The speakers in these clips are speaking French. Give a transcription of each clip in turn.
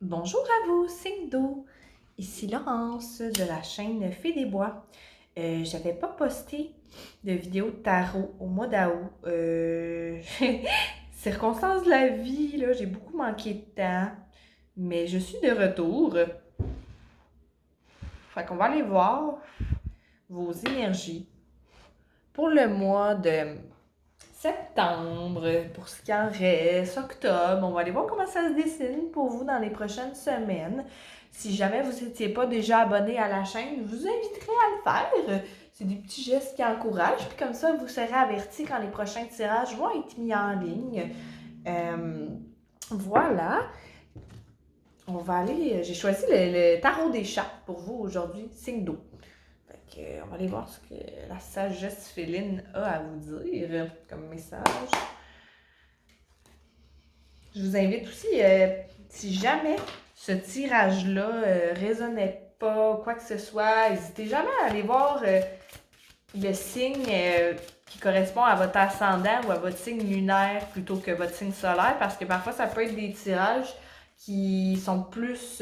Bonjour à vous, signe d'eau. Ici Laurence de la chaîne Fée des Bois. J'avais pas posté de vidéo de tarot au mois d'août. Circonstances de la vie, là, j'ai beaucoup manqué de temps, mais je suis de retour. Fait qu'on va aller voir vos énergies pour le mois de septembre, pour ce qui en reste, octobre. On va aller voir comment ça se dessine pour vous dans les prochaines semaines. Si jamais vous n'étiez pas déjà abonné à la chaîne, je vous inviterai à le faire. C'est des petits gestes qui encouragent, puis comme ça, vous serez avertis quand les prochains tirages vont être mis en ligne. Voilà. On va aller. J'ai choisi le tarot des chats pour vous aujourd'hui, signe d'eau. On va aller voir ce que la sagesse féline a à vous dire comme message. Je vous invite aussi, si jamais ce tirage-là résonnait pas, quoi que ce soit, n'hésitez jamais à aller voir le signe qui correspond à votre ascendant ou à votre signe lunaire plutôt que votre signe solaire, parce que parfois ça peut être des tirages qui sont plus,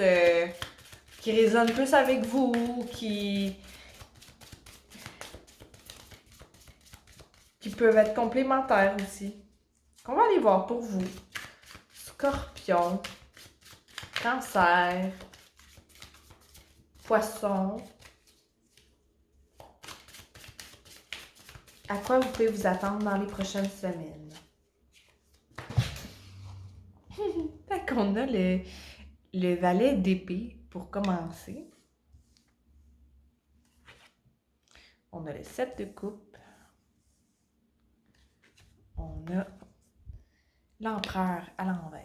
qui résonnent plus avec vous, qui peuvent être complémentaires aussi. On va aller voir pour vous. Scorpion, Cancer, Poisson. À quoi vous pouvez vous attendre dans les prochaines semaines? Fait qu'on a le valet d'épée pour commencer. On a le 7 de coupe. On a l'empereur à l'envers.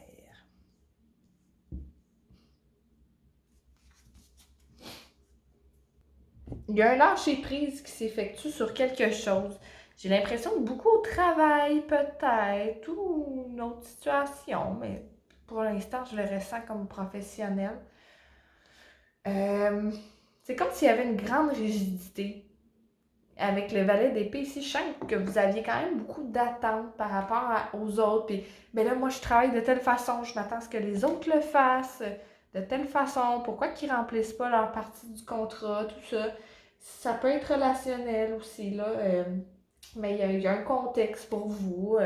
Il y a un lâcher-prise qui s'effectue sur quelque chose. J'ai l'impression que beaucoup au travail, peut-être, ou une autre situation, mais pour l'instant, je le ressens comme professionnel. C'est comme s'il y avait une grande rigidité. Avec le valet d'épée ici, je sens que vous aviez quand même beaucoup d'attentes par rapport aux autres. Puis, ben là, moi, je travaille de telle façon, je m'attends à ce que les autres le fassent de telle façon. Pourquoi qu'ils remplissent pas leur partie du contrat, tout ça. Ça peut être relationnel aussi, là. Mais il y a un contexte pour vous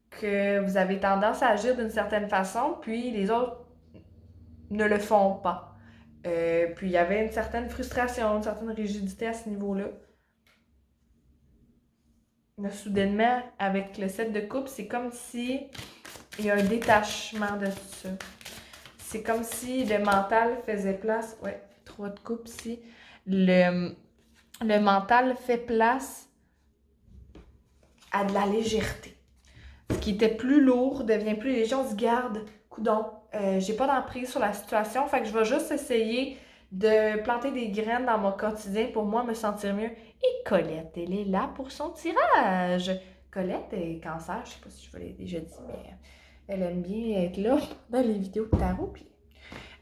que vous avez tendance à agir d'une certaine façon, puis les autres ne le font pas. Puis il y avait une certaine frustration, une certaine rigidité à ce niveau-là. Là, soudainement, avec le 7 de coupe, c'est comme si il y a un détachement de tout ça. C'est comme si le mental faisait place. Ouais, 3 de coupe ici. Le mental fait place à de la légèreté. Ce qui était plus lourd devient plus léger. On se garde, coudon. J'ai pas d'emprise sur la situation, fait que je vais juste essayer de planter des graines dans mon quotidien pour moi me sentir mieux. Et Colette, elle est là pour son tirage. Colette est cancer, je sais pas si je vous l'ai déjà dit, mais elle aime bien être là dans les vidéos de tarot, puis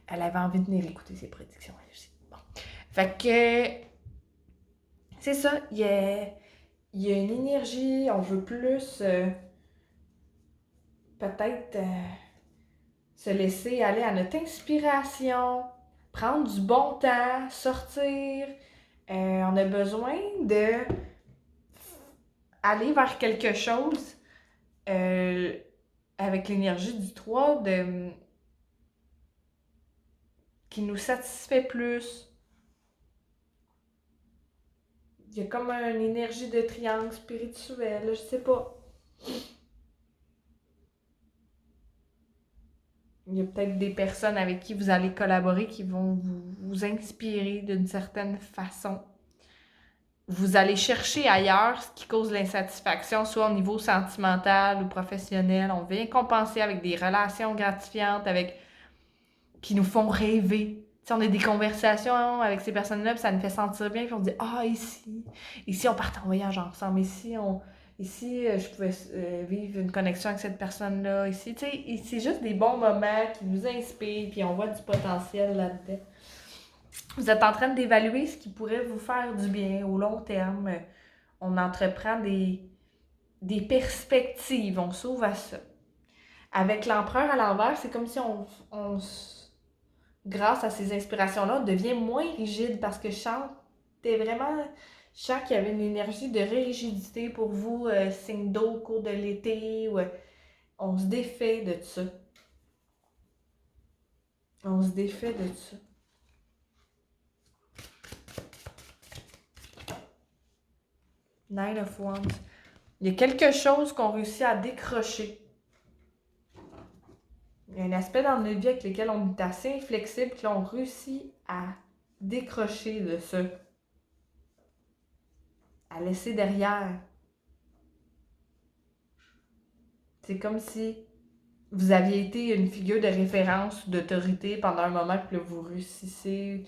elle avait envie de venir écouter ses prédictions elle aussi. Bon. Fait que c'est ça, il y a une énergie, on veut plus peut-être se laisser aller à notre inspiration, prendre du bon temps, sortir. On a besoin de aller vers quelque chose avec l'énergie du 3 qui nous satisfait plus. Il y a comme une énergie de triangle spirituel, je sais pas. Il y a peut-être des personnes avec qui vous allez collaborer qui vont vous inspirer d'une certaine façon. Vous allez chercher ailleurs ce qui cause l'insatisfaction, soit au niveau sentimental ou professionnel. On vient compenser avec des relations gratifiantes, qui nous font rêver. Si on a des conversations avec ces personnes-là, puis ça nous fait sentir bien, puis on dit ah, ici on part en voyage ensemble, ici je pouvais vivre une connexion avec cette personne-là, ici, tu sais, c'est juste des bons moments qui nous inspirent, puis on voit du potentiel là-dedans. Vous êtes en train d'évaluer ce qui pourrait vous faire du bien au long terme. On entreprend des perspectives, on s'ouvre à ça. Avec l'empereur à l'envers, c'est comme si grâce à ces inspirations-là, on devient moins rigide parce que je sentais vraiment, je sens qu'il y avait une énergie de rigidité pour vous, signe d'eau au cours de l'été, ou on se défait de ça. On se défait de ça. Nine of Wands. Il y a quelque chose qu'on réussit à décrocher. Il y a un aspect dans notre vie avec lequel on est assez inflexible, que l'on réussit à décrocher de ça. À laisser derrière. C'est comme si vous aviez été une figure de référence, d'autorité pendant un moment, puis là, vous réussissez,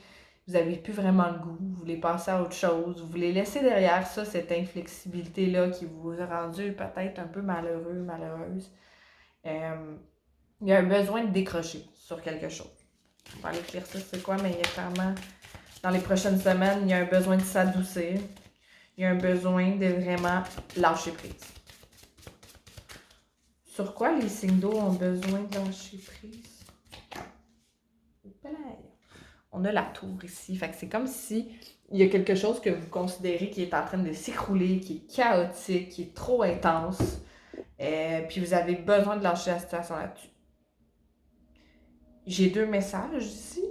vous n'avez plus vraiment le goût, vous voulez passer à autre chose, vous voulez laisser derrière ça, cette inflexibilité-là qui vous a rendu peut-être un peu malheureux, malheureuse. Il y a un besoin de décrocher sur quelque chose. On va aller éclaircir c'est quoi, mais il y a clairement, dans les prochaines semaines, il y a un besoin de s'adoucir. Il y a un besoin de vraiment lâcher prise. Sur quoi les signes d'eau ont besoin de lâcher prise? On a la tour ici. Fait que c'est comme si il y a quelque chose que vous considérez qui est en train de s'écrouler, qui est chaotique, qui est trop intense. Puis vous avez besoin de lâcher la situation là-dessus. J'ai 2 messages ici.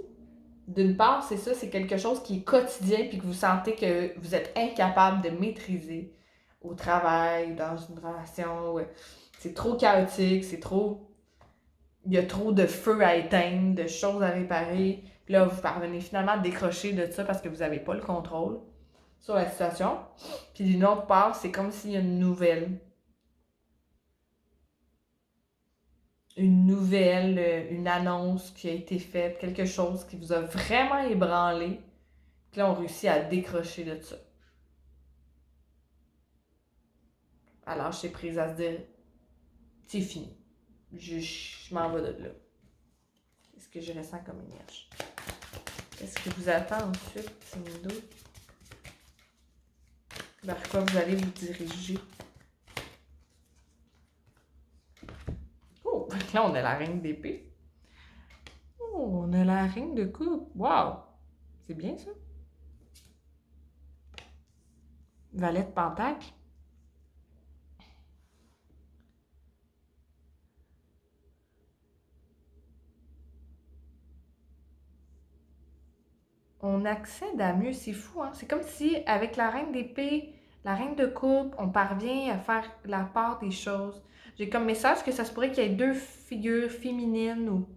D'une part, c'est ça, c'est quelque chose qui est quotidien puis que vous sentez que vous êtes incapable de maîtriser au travail, dans une relation. C'est trop chaotique, c'est trop... Il y a trop de feu à éteindre, de choses à réparer. Puis là, vous parvenez finalement à décrocher de ça parce que vous n'avez pas le contrôle sur la situation. Puis d'une autre part, c'est comme s'il y a une annonce qui a été faite, quelque chose qui vous a vraiment ébranlé. Puis là, on réussit à décrocher de ça. À lâcher prise, à se dire, c'est fini. Je m'en vais de là. Qu'est-ce que je ressens comme énergie? Qu'est-ce qui vous attend ensuite, signe d'eau? Vers quoi vous allez vous diriger? Oh, là, on a la reine d'épée. Oh, on a la reine de coupe. Wow! C'est bien, ça. Valet de pentacle. On accède à mieux, c'est fou, hein? C'est comme si, avec la reine d'épée, la reine de coupe, on parvient à faire la part des choses. J'ai comme message que ça se pourrait qu'il y ait 2 figures féminines ou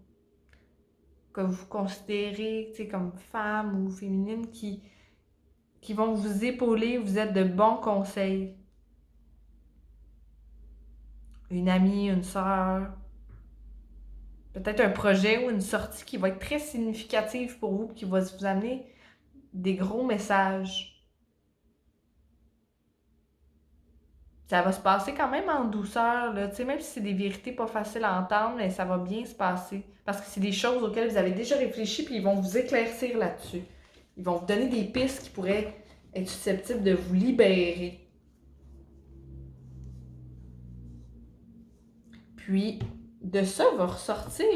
que vous considérez comme femmes ou féminines qui vont vous épauler, vous êtes de bons conseils. Une amie, une sœur, peut-être un projet ou une sortie qui va être très significative pour vous, qui va vous amener des gros messages. Ça va se passer quand même en douceur, là. Tu sais, même si c'est des vérités pas faciles à entendre, mais ça va bien se passer. Parce que c'est des choses auxquelles vous avez déjà réfléchi, puis ils vont vous éclaircir là-dessus. Ils vont vous donner des pistes qui pourraient être susceptibles de vous libérer. Puis, de ça va ressortir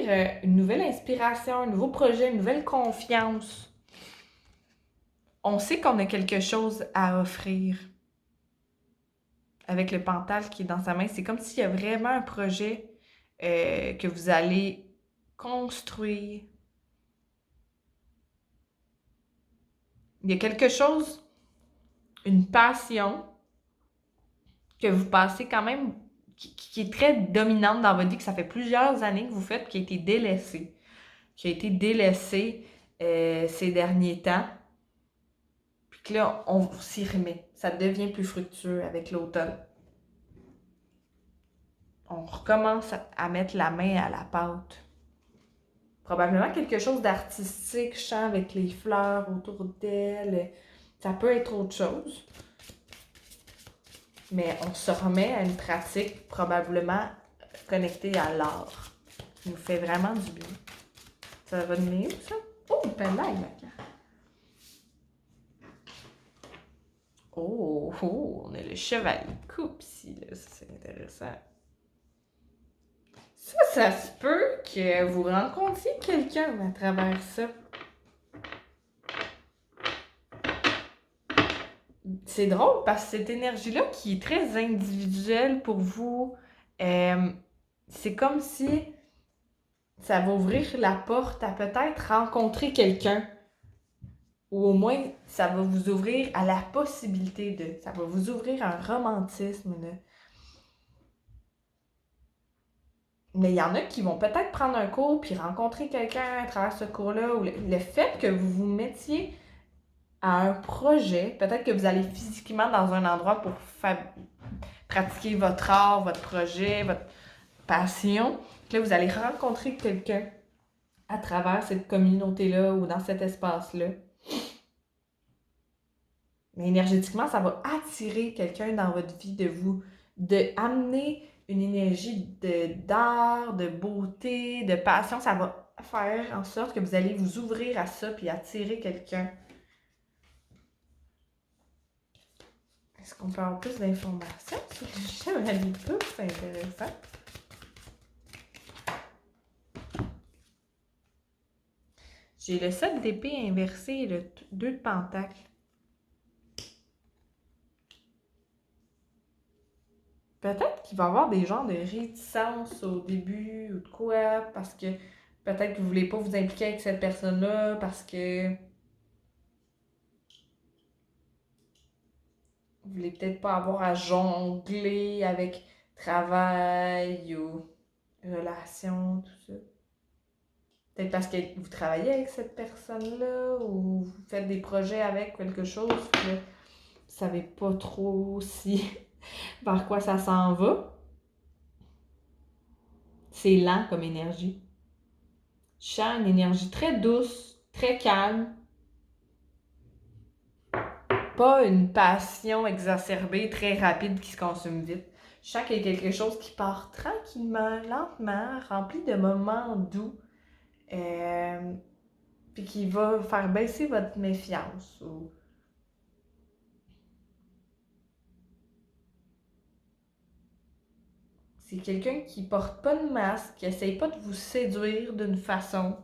une nouvelle inspiration, un nouveau projet, une nouvelle confiance. On sait qu'on a quelque chose à offrir. Avec le pentacle qui est dans sa main, c'est comme s'il y a vraiment un projet que vous allez construire. Il y a quelque chose, une passion que vous passez quand même, qui est très dominante dans votre vie, que ça fait plusieurs années que vous faites, qui a été délaissée. Qui a été délaissée ces derniers temps. Puis que là, on s'y remet. Ça devient plus fructueux avec l'automne. On recommence à mettre la main à la pâte. Probablement quelque chose d'artistique, chant avec les fleurs autour d'elle. Ça peut être autre chose. Mais on se remet à une pratique probablement connectée à l'art. Qui nous fait vraiment du bien. Ça va donner où, ça? Oh, une pendaille, ma carte. Oh, on a le chevalier coupe ici, là. Ça, c'est intéressant. Ça se peut que vous rencontriez quelqu'un à travers ça. C'est drôle parce que cette énergie-là qui est très individuelle pour vous, c'est comme si ça va ouvrir la porte à peut-être rencontrer quelqu'un. Ou au moins, ça va vous ouvrir à la possibilité de. Ça va vous ouvrir un romantisme, là. Mais il y en a qui vont peut-être prendre un cours puis rencontrer quelqu'un à travers ce cours-là. Ou le fait que vous vous mettiez à un projet, peut-être que vous allez physiquement dans un endroit pour pratiquer votre art, votre projet, votre passion. Puis là, vous allez rencontrer quelqu'un à travers cette communauté-là ou dans cet espace-là. Mais énergétiquement, ça va attirer quelqu'un dans votre vie de amener une énergie d'art, de beauté, de passion. Ça va faire en sorte que vous allez vous ouvrir à ça puis attirer quelqu'un. Est-ce qu'on peut avoir plus d'informations sur le chien à l'IPA? C'est intéressant. J'ai le 7 d'épée inversé et le 2 de pentacle. Peut-être qu'il va y avoir des genres de réticence au début ou de quoi, parce que peut-être que vous ne voulez pas vous impliquer avec cette personne-là, parce que vous ne voulez peut-être pas avoir à jongler avec travail ou relation, tout ça. Peut-être parce que vous travaillez avec cette personne-là ou vous faites des projets avec quelque chose que vous ne savez pas trop si vers quoi ça s'en va. C'est lent comme énergie. Je sens une énergie très douce, très calme. Pas une passion exacerbée, très rapide qui se consume vite. Je sens qu'il y a quelque chose qui part tranquillement, lentement, rempli de moments doux. Puis qui va faire baisser votre méfiance. C'est quelqu'un qui porte pas de masque, qui essaye pas de vous séduire d'une façon,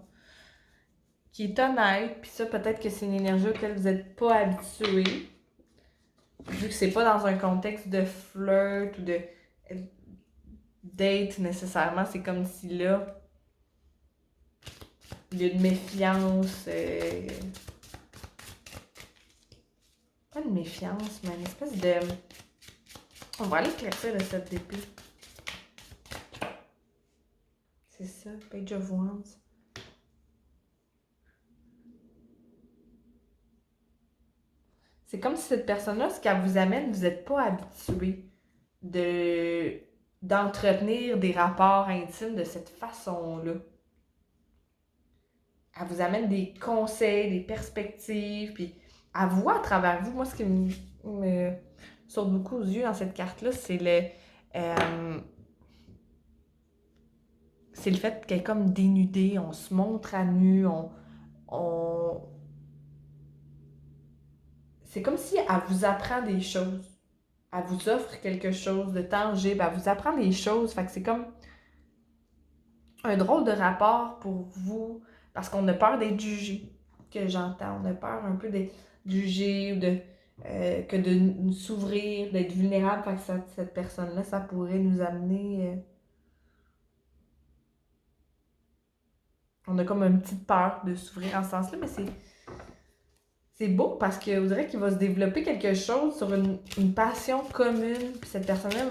qui est honnête, puis ça, peut-être que c'est une énergie auquel vous n'êtes pas habitué, vu que c'est pas dans un contexte de flirt ou de date nécessairement, c'est comme si là, il y a une méfiance, pas une méfiance, mais une espèce de... On va aller éclaircir le 7 d'épée. C'est ça, Page of Wands. C'est comme si cette personne-là, ce qu'elle vous amène, vous n'êtes pas habitué d'entretenir des rapports intimes de cette façon-là. Elle vous amène des conseils, des perspectives, puis elle voit à travers vous. Moi, ce qui me saute beaucoup aux yeux dans cette carte-là, c'est c'est le fait qu'elle est comme dénudée, on se montre à nu, on... C'est comme si elle vous apprend des choses. Elle vous offre quelque chose de tangible, elle vous apprend des choses. Fait que c'est comme un drôle de rapport pour vous, parce qu'on a peur d'être jugé, que j'entends. On a peur un peu d'être jugé ou que de s'ouvrir, d'être vulnérable. Fait que cette personne-là, ça pourrait nous amener... on a comme une petite peur de s'ouvrir en ce sens-là, mais c'est beau parce que vous dirait qu'il va se développer quelque chose sur une passion commune. Puis cette personne-là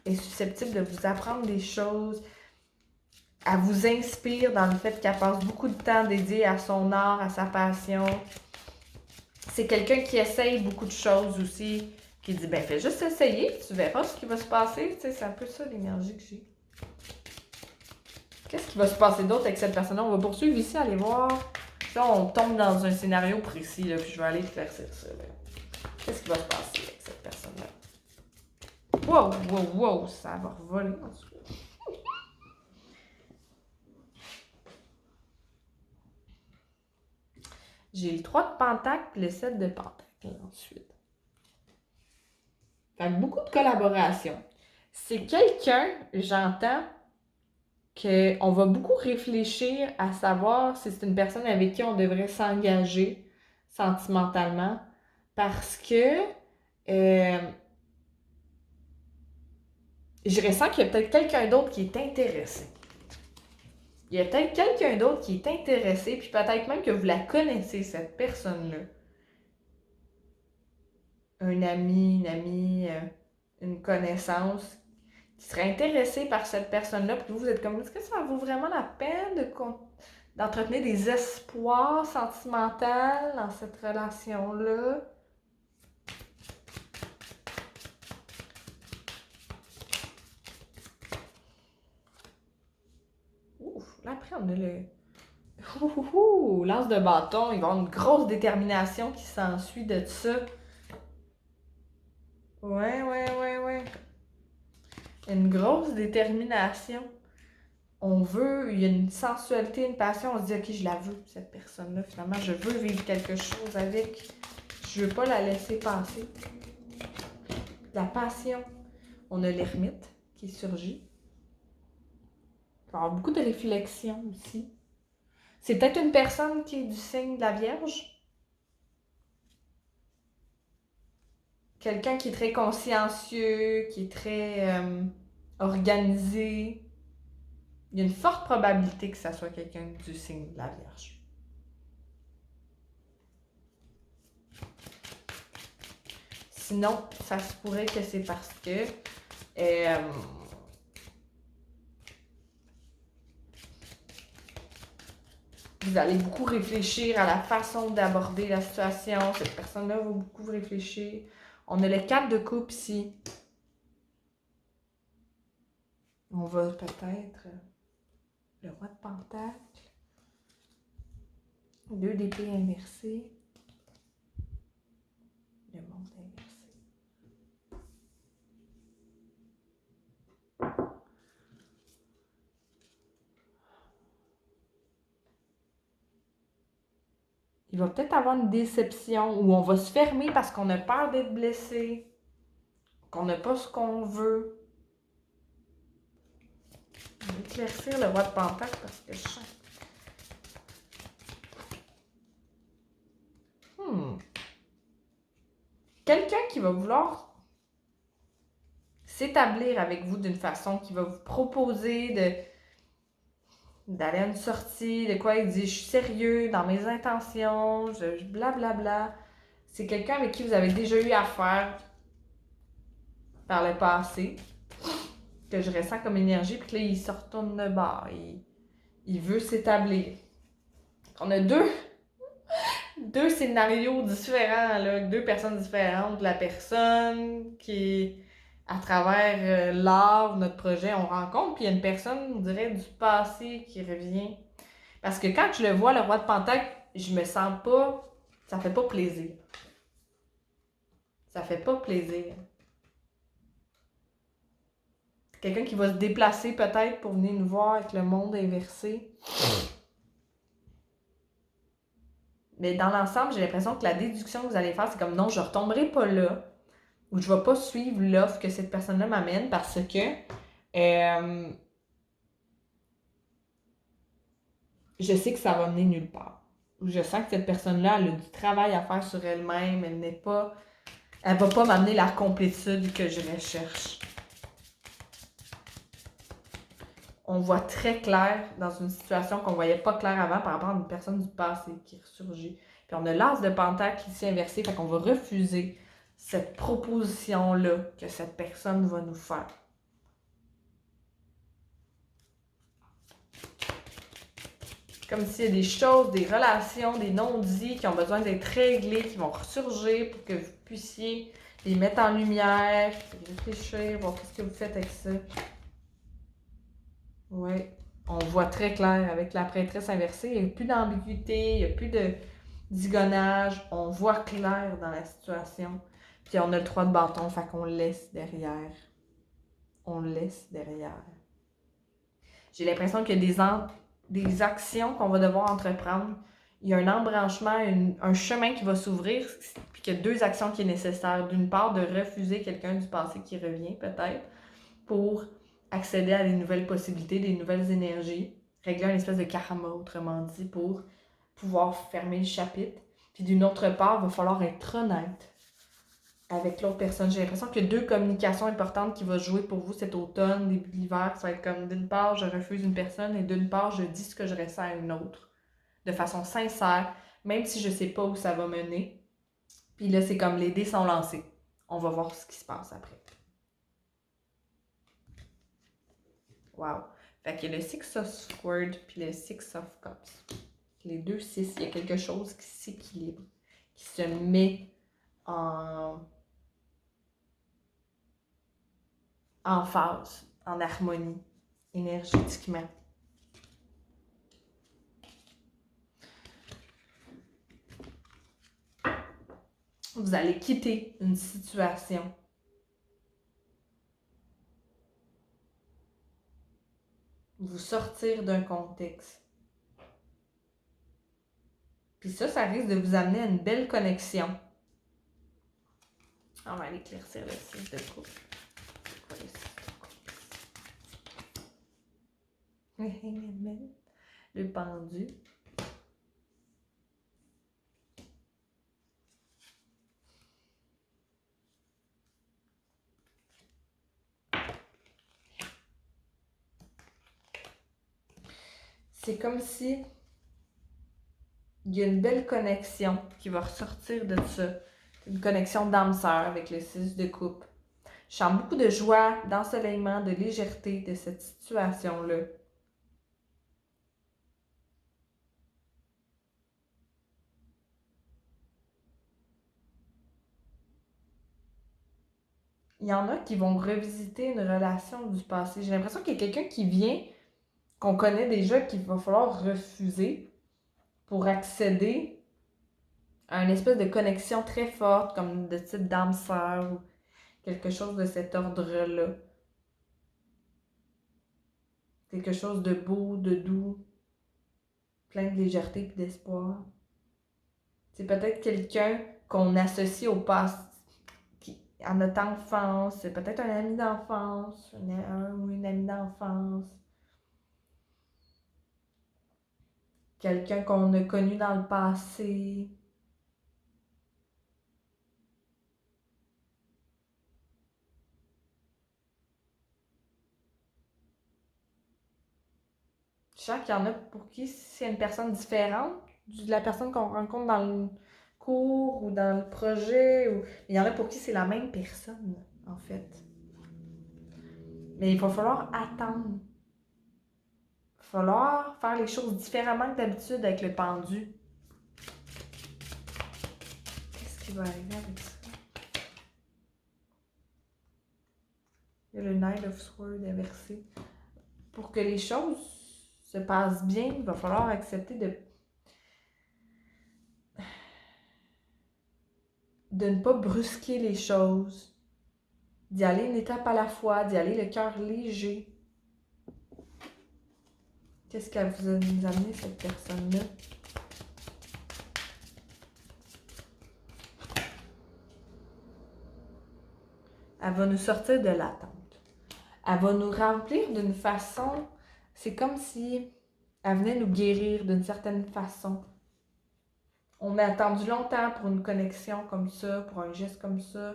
est susceptible de vous apprendre des choses. Elle vous inspire dans le fait qu'elle passe beaucoup de temps dédié à son art, à sa passion. C'est quelqu'un qui essaye beaucoup de choses aussi, qui dit, ben fais juste essayer, tu verras ce qui va se passer. Tu sais, c'est un peu ça l'énergie que j'ai. Qu'est-ce qui va se passer d'autre avec cette personne-là? On va poursuivre ici, aller voir. Là, on tombe dans un scénario précis, là, puis je vais aller éclaircir ça. Là. Qu'est-ce qui va se passer avec cette personne-là? Wow, wow, wow, ça va voler ensuite. J'ai le 3 de pentacle et le 7 de pentacle ensuite. Fait que beaucoup de collaboration. C'est quelqu'un, j'entends, qu'on va beaucoup réfléchir à savoir si c'est une personne avec qui on devrait s'engager sentimentalement parce que euh, je ressens qu'il y a peut-être quelqu'un d'autre qui est intéressé. Il y a peut-être quelqu'un d'autre qui est intéressé, puis peut-être même que vous la connaissez, cette personne-là. Un ami, une amie, une connaissance qui serait intéressé par cette personne-là, puis vous êtes comme, est-ce que ça vaut vraiment la peine d'entretenir des espoirs sentimentaux dans cette relation-là? Ouf, là après on a le... Lance de bâton, il va y avoir une grosse détermination qui s'ensuit de ça. Ouais. Une grosse détermination. On veut, il y a une sensualité, une passion, on se dit, ok, je la veux, cette personne-là, finalement, je veux vivre quelque chose avec, je veux pas la laisser passer. La passion, on a l'ermite qui surgit. Il va y avoir beaucoup de réflexion aussi. C'est peut-être une personne qui est du signe de la Vierge. Quelqu'un qui est très consciencieux, qui est très organisé. Il y a une forte probabilité que ça soit quelqu'un du signe de la Vierge. Sinon, ça se pourrait que c'est parce que vous allez beaucoup réfléchir à la façon d'aborder la situation. Cette personne-là va beaucoup réfléchir. On a le 4 de coupe ici. On va peut-être le roi de pentacle. 2 d'épée inversée. Le monde inversé. Il va peut-être avoir une déception où on va se fermer parce qu'on a peur d'être blessé, qu'on n'a pas ce qu'on veut. On va éclaircir le roi de pentacle parce que je sens. Quelqu'un qui va vouloir s'établir avec vous d'une façon qui va vous proposer d'aller à une sortie, de quoi il dit je suis sérieux dans mes intentions, je blablabla. C'est quelqu'un avec qui vous avez déjà eu affaire par le passé, que je ressens comme énergie, puis que là, il se retourne de bord. Il veut s'établir. On a deux scénarios différents, là, 2 personnes différentes. La personne qui est à travers l'art, notre projet, on rencontre, puis il y a une personne, on dirait, du passé qui revient. Parce que quand je le vois, le roi de pentacle, je me sens pas... Ça fait pas plaisir. Ça fait pas plaisir. Quelqu'un qui va se déplacer peut-être pour venir nous voir avec le monde inversé. Mais dans l'ensemble, j'ai l'impression que la déduction que vous allez faire, c'est comme non, je ne retomberai pas là, ou je ne vais pas suivre l'offre que cette personne-là m'amène parce que je sais que ça va mener nulle part. Je sens que cette personne-là, elle a du travail à faire sur elle-même, elle va pas m'amener la complétude que je recherche. On voit très clair dans une situation qu'on ne voyait pas clair avant par rapport à une personne du passé qui ressurgit. Puis on a l'as de pentacle ici inversé, fait qu'on va refuser cette proposition-là que cette personne va nous faire. Comme s'il y a des choses, des relations, des non-dits qui ont besoin d'être réglés, qui vont ressurgir pour que vous puissiez les mettre en lumière, réfléchir, voir qu'est-ce que vous faites avec ça. Oui, on voit très clair avec la prêtresse inversée. Il n'y a plus d'ambiguïté, il n'y a plus de zigonnage. On voit clair dans la situation. Puis on a le 3 de bâton, fait qu'on le laisse derrière. On le laisse derrière. J'ai l'impression qu'il y a des actions qu'on va devoir entreprendre. Il y a un embranchement, un chemin qui va s'ouvrir, puis qu'il y a 2 actions qui sont nécessaires. D'une part, de refuser quelqu'un du passé qui revient, peut-être, pour accéder à des nouvelles possibilités, des nouvelles énergies, régler un espèce de karma, autrement dit, pour pouvoir fermer le chapitre. Puis d'une autre part, il va falloir être honnête avec l'autre personne. J'ai l'impression qu'il y a deux communications importantes qui vont jouer pour vous cet automne, début de l'hiver. Ça va être comme d'une part, je refuse une personne et d'une part, je dis ce que je ressens à une autre. De façon sincère, même si je sais pas où ça va mener. Puis là, c'est comme les dés sont lancés. On va voir ce qui se passe après. Wow. Fait qu'il y a le Six of Swords puis le Six of Cups. Les deux 6, il y a quelque chose qui s'équilibre, qui se met en phase, en harmonie, énergétiquement. Vous allez quitter une situation. Vous sortir d'un contexte. Puis ça risque de vous amener à une belle connexion. On va aller éclaircir le 6 de coupe. C'est quoi le 6 de coupe? Le pendu. C'est comme si il y a une belle connexion qui va ressortir de ça. Une connexion d'âme sœur avec le 6 de coupe. Je sens beaucoup de joie, d'ensoleillement, de légèreté de cette situation-là. Il y en a qui vont revisiter une relation du passé. J'ai l'impression qu'il y a quelqu'un qui vient, qu'on connaît déjà, qu'il va falloir refuser pour accéder à une espèce de connexion très forte, comme de type d'âme sœur ou quelque chose de cet ordre-là. Quelque chose de beau, de doux, plein de légèreté et d'espoir. C'est peut-être quelqu'un qu'on associe au passé, à notre enfance. C'est peut-être un ami d'enfance, un ou une amie d'enfance. Quelqu'un qu'on a connu dans le passé. Je sens qu'il y en a pour qui c'est une personne différente de la personne qu'on rencontre dans le cours ou dans le projet. Il y en a pour qui c'est la même personne, en fait. Mais il va falloir attendre. Il va falloir faire les choses différemment que d'habitude avec le pendu. Qu'est-ce qui va arriver avec ça? Il y a le Knight of Swords inversé. Pour que les choses se passent bien, il va falloir accepter de ne pas brusquer les choses, d'y aller une étape à la fois, d'y aller le cœur léger. Qu'est-ce qu'elle vous a amené, cette personne-là? Elle va nous sortir de l'attente. Elle va nous remplir d'une façon, c'est comme si elle venait nous guérir d'une certaine façon. On a attendu longtemps pour une connexion comme ça, pour un geste comme ça.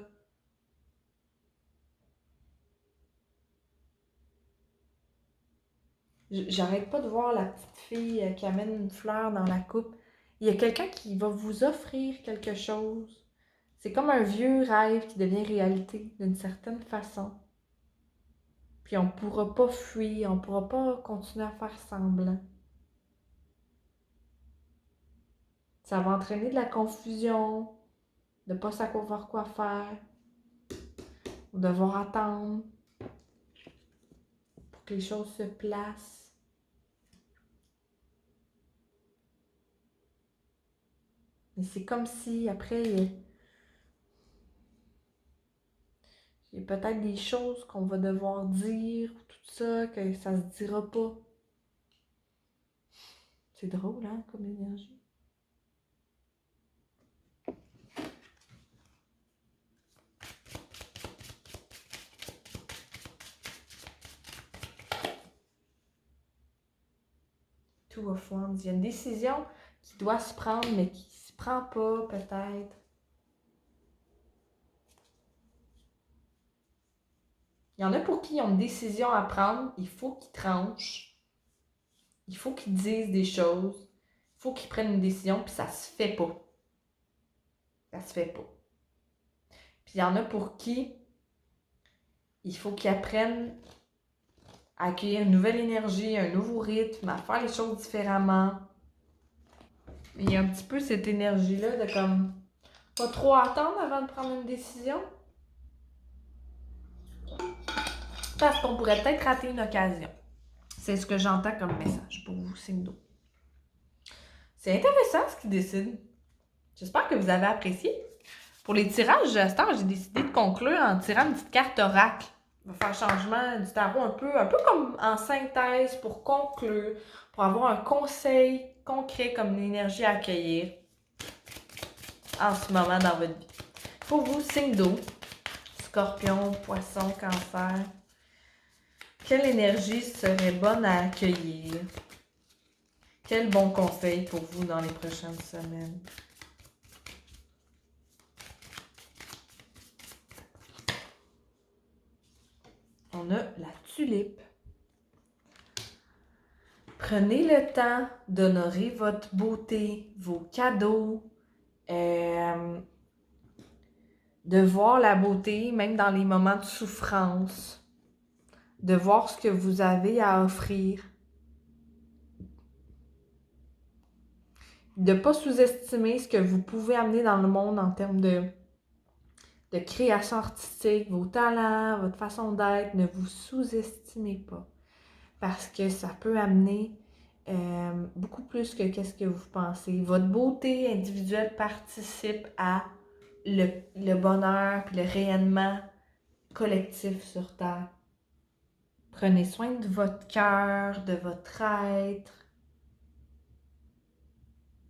J'arrête pas de voir la petite fille qui amène une fleur dans la coupe. Il y a quelqu'un qui va vous offrir quelque chose. C'est comme un vieux rêve qui devient réalité d'une certaine façon. Puis on pourra pas fuir, on pourra pas continuer à faire semblant. Ça va entraîner de la confusion, de ne pas savoir quoi faire, ou devoir attendre pour que les choses se placent. Mais c'est comme si, après, il y a peut-être des choses qu'on va devoir dire, tout ça, que ça se dira pas. C'est drôle, hein, comme énergie. of Wands. Il y a une décision qui doit se prendre, mais qui ne se prend pas, peut-être. Il y en a pour qui ils ont une décision à prendre, il faut qu'ils tranchent. Il faut qu'ils disent des choses. Il faut qu'ils prennent une décision, puis ça se fait pas. Ça se fait pas. Puis il y en a pour qui il faut qu'ils apprennent à accueillir une nouvelle énergie, un nouveau rythme, à faire les choses différemment. Il y a un petit peu cette énergie-là de comme pas trop attendre avant de prendre une décision. Parce qu'on pourrait peut-être rater une occasion. C'est ce que j'entends comme message pour vous, signe d'eau. C'est intéressant ce qu'ils décident. J'espère que vous avez apprécié. Pour les tirages, j'ai décidé de conclure en tirant une petite carte oracle. On va faire changement du tarot un peu comme en synthèse pour conclure, pour avoir un conseil concret comme une énergie à accueillir en ce moment dans votre vie. Pour vous, signe d'eau, Scorpion, Poisson, Cancer, quelle énergie serait bonne à accueillir? Quel bon conseil pour vous dans les prochaines semaines? On a la tulipe. Prenez le temps d'honorer votre beauté, vos cadeaux, de voir la beauté, même dans les moments de souffrance, de voir ce que vous avez à offrir, de ne pas sous-estimer ce que vous pouvez amener dans le monde en termes de création artistique, vos talents, votre façon d'être. Ne vous sous-estimez pas parce que ça peut amener beaucoup plus que qu'est-ce que vous pensez. Votre beauté individuelle participe à le bonheur et le rayonnement collectif sur Terre. Prenez soin de votre cœur, de votre être,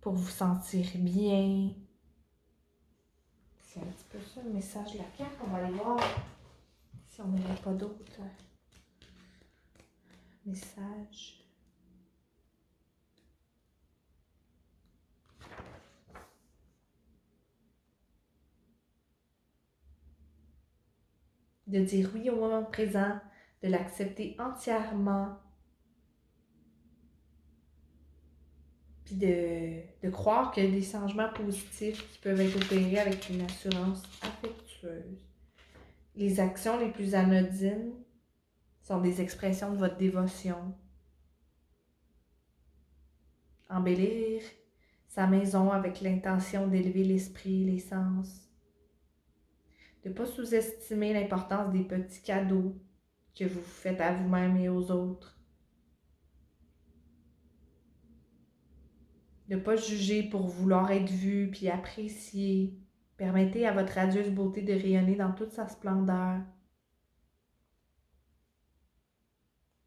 pour vous sentir bien. C'est un petit peu ça le message de la carte. On va aller voir si on n'aurait pas d'autres messages. De dire oui au moment présent, de l'accepter entièrement, puis de croire qu'il y a des changements positifs qui peuvent être opérés avec une assurance affectueuse. Les actions les plus anodines sont des expressions de votre dévotion. Embellir sa maison avec l'intention d'élever l'esprit, les sens. De ne pas sous-estimer l'importance des petits cadeaux que vous faites à vous-même et aux autres. De ne pas juger pour vouloir être vu puis apprécié. Permettez à votre radieuse beauté de rayonner dans toute sa splendeur.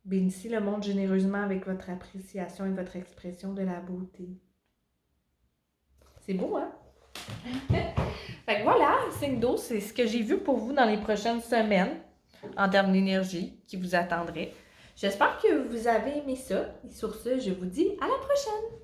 Bénissez le monde généreusement avec votre appréciation et votre expression de la beauté. C'est beau, hein? Fait que voilà, signe d'eau, c'est ce que j'ai vu pour vous dans les prochaines semaines en termes d'énergie qui vous attendrait. J'espère que vous avez aimé ça. Et sur ce, je vous dis à la prochaine!